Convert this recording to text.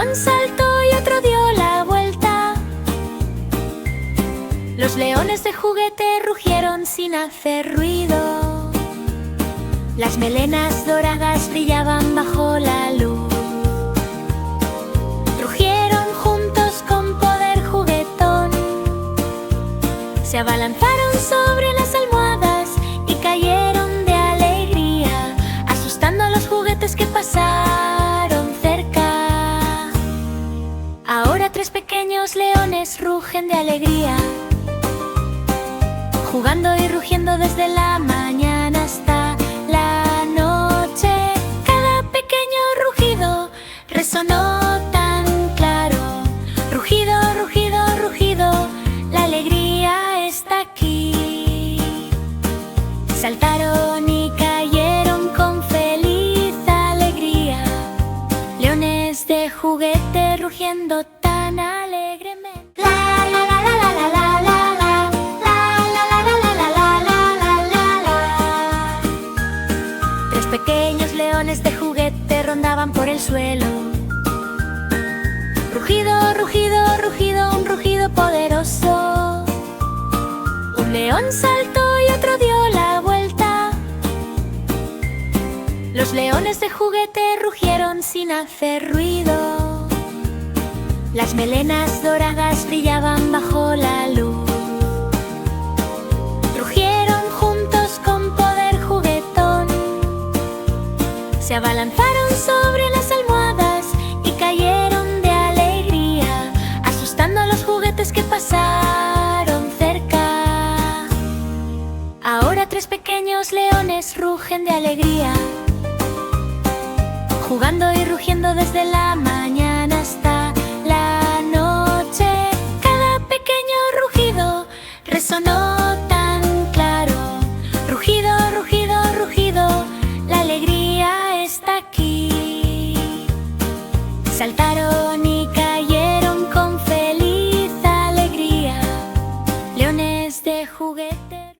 león saltó y otro dio la vuelta. Los leones de juguete rugieron sin hacer ruido. Las melenas doradas brillaban bajo la luz. Rugieron juntos con poder juguetón. Se abalanzaron sobre las almohadas y cayeron de alegría, asustando a los juguetes que pasaron cerca. Ahora 3 pequeños leones rugen de alegría, jugando y rugiendo desde la mañana hasta la noche. Cada pequeño rugido resonó tan claro. Rugido, rugido, rugido, la alegría está aquí. Saltaron y cayeron con feliz alegría, leones de juguete rugiendo tan alegremente. La la la la la la la. Pequeños leones de juguete rondaban por el suelo. Rugido, rugido, rugido, un rugido poderoso. Un león saltó y otro dio la vuelta. Los leones de juguete rugieron sin hacer ruido. Las melenas doradas brillaban bajo la luz. Se abalanzaron sobre las almohadas y cayeron de alegría, asustando a los juguetes que pasaron cerca. Ahora 3 pequeños leones rugen de alegría, jugando y rugiendo desde la mañana.